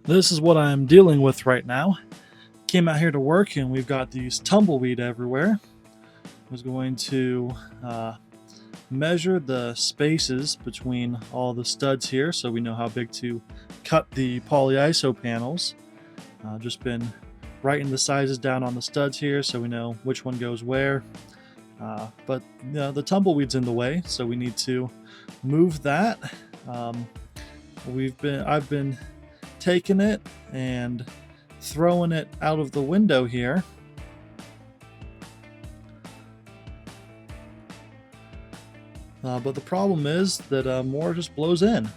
This is what I'm dealing with right now. Came out here to work and we've got these tumbleweed everywhere. I was going to measure the spaces between all the studs here so we know how big to cut the polyiso panels. Just been writing the sizes down on the studs here so we know which one goes where. But the tumbleweed's in the way, so we need to move that. I've been taking it and throwing it out of the window here. But the problem is that more just blows in.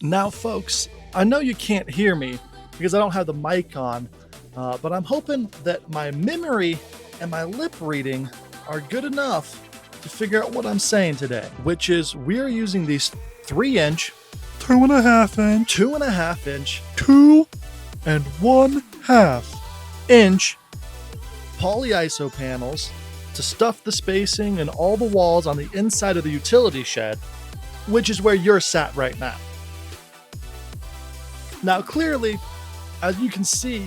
Now folks, I know you can't hear me because I don't have the mic on, but I'm hoping that my memory and my lip reading are good enough to figure out what I'm saying today, which is we're using these 3-inch, 2.5 inch, 2.5 inch, 2 1/2 inch polyiso panels to stuff the spacing and all the walls on the inside of the utility shed, which is where you're sat right now. Now clearly, as you can see,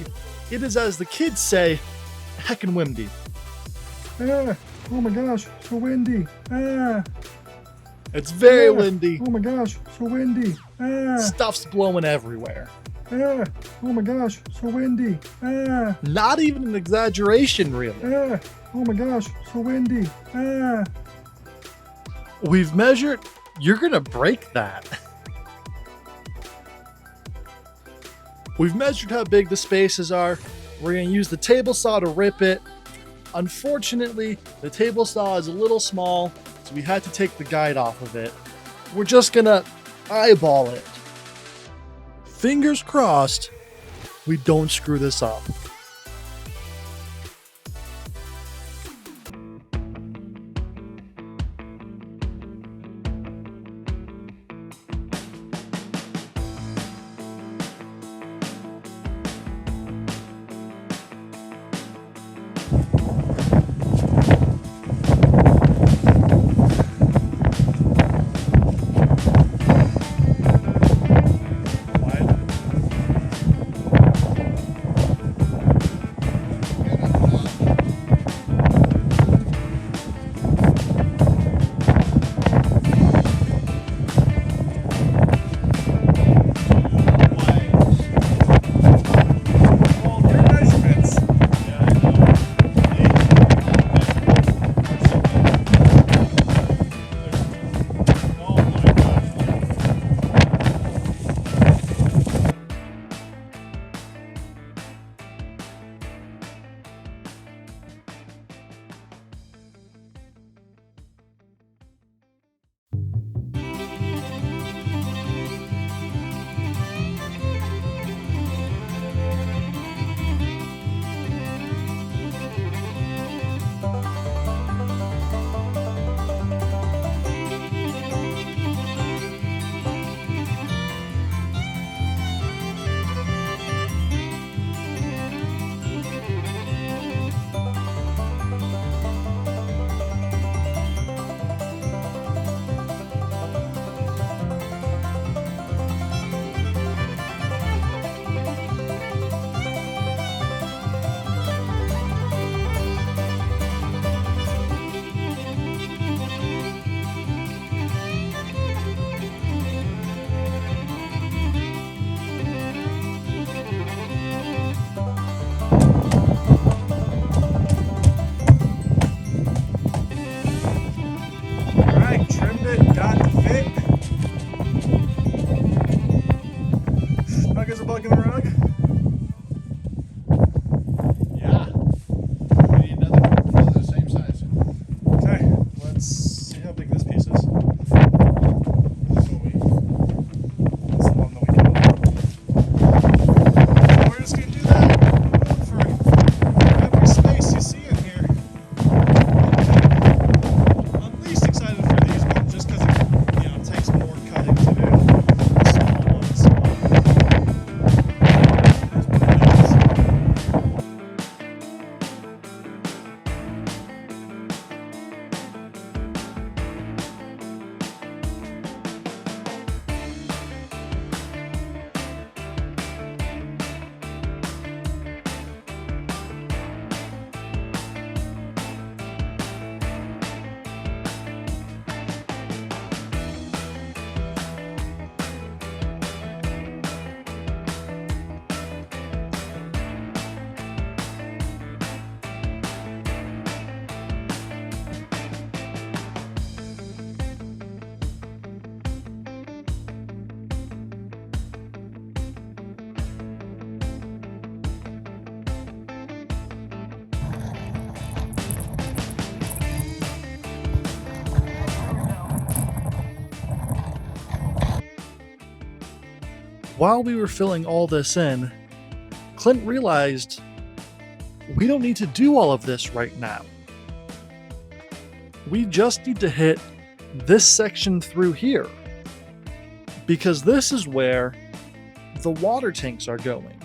it is, as the kids say, heckin' windy. Oh my gosh, so windy. It's very windy. Oh my gosh, so windy. Stuff's blowing everywhere. Oh my gosh, so windy. Not even an exaggeration, really. Oh my gosh, so windy. We've measured. You're gonna break that. We've measured how big the spaces are. We're going to use the table saw to rip it. Unfortunately, the table saw is a little small, so we had to take the guide off of it. We're just going to eyeball it. Fingers crossed we don't screw this up. while we were filling all this in, Clint realized we don't need to do all of this right now. We just need to hit this section through here, because this is where the water tanks are going.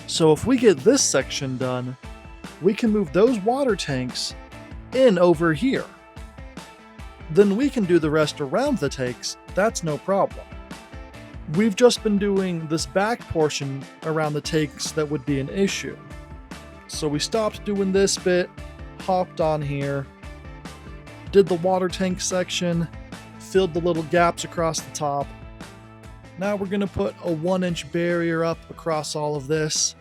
So if we get this section done, we can move those water tanks in over here. Then we can do the rest around the tanks, that's no problem. We've just been doing this back portion around the tanks that would be an issue. So we stopped doing this bit, hopped on here, did the water tank section, filled the little gaps across the top. Now we're gonna put a 1-inch barrier up across all of this,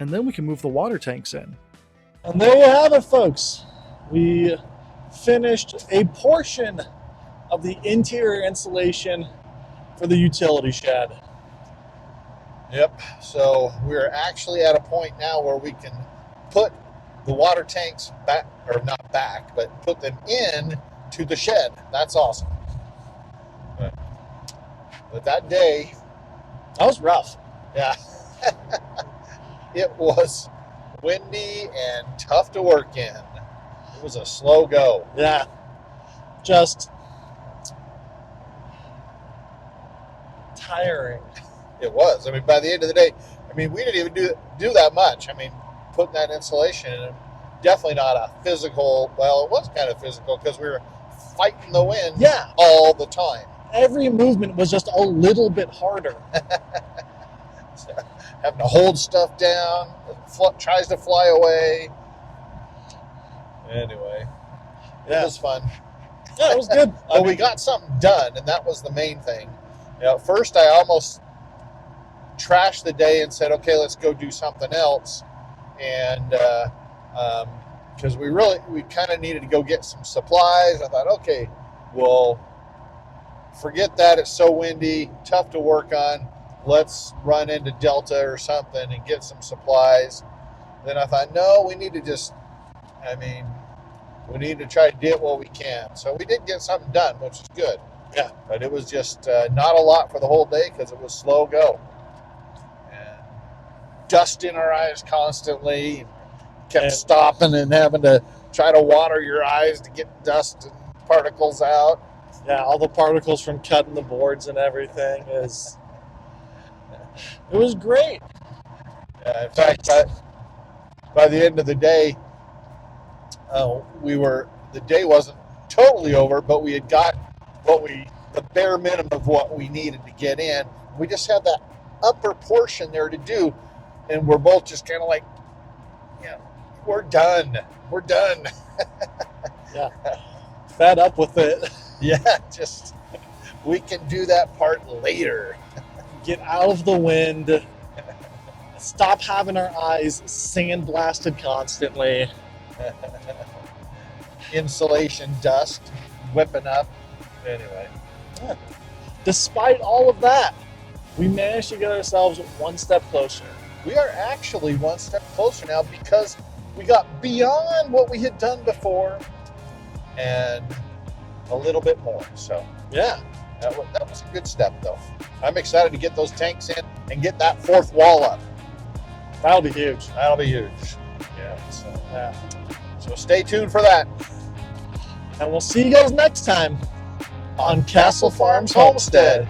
and then we can move the water tanks in. And there you have it, folks. We finished a portion of the interior insulation for the utility shed. Yep, so we're actually at a point now where we can put the water tanks back, or not back, but put them in to the shed. That's awesome. But that day, That was rough. yeah, it was windy and tough to work in. It was a slow go. Yeah, just tiring. It was. I mean, by the end of the day, I mean, we didn't even do that much. I mean, putting that insulation in, definitely not a physical, well, it was kind of physical because we were fighting the wind Yeah. all the time. Every movement was just a little bit harder. So, having to hold stuff down, it tries to fly away. Anyway, Yeah. it was fun. Yeah, it was good. But we got something done, and that was the main thing. You know, at first I almost trashed the day and said, okay, let's go do something else. And because we kind of needed to go get some supplies. I thought, okay, well, forget that. It's so windy, tough to work on. Let's run into Delta or something and get some supplies. Then I thought, no, we need to we need to try to get what we can. So we did get something done, which is good. Yeah. But it was just not a lot for the whole day because it was slow go. And dust in our eyes constantly. Kept stopping and having to try to water your eyes to get dust and particles out. Yeah, all the particles from cutting the boards and everything is. It was great. In fact, by the end of the day, the day wasn't totally over, but we had got the bare minimum of what we needed to get in. We just had that upper portion there to do, and we're both just kind of like, we're done. We're done. Yeah. Fed up with it. Yeah, just we can do that part later. Get out of the wind. Stop having our eyes sandblasted constantly. Insulation dust whipping up. Anyway. Despite all of that, we managed to get ourselves one step closer. We are actually one step closer now because we got beyond what we had done before and a little bit more. So Yeah. that was a good step, though. I'm excited to get those tanks in and get that fourth wall up. That'll be huge. That'll be huge. So stay tuned for that. And we'll see you guys next time on Castle Farms Homestead.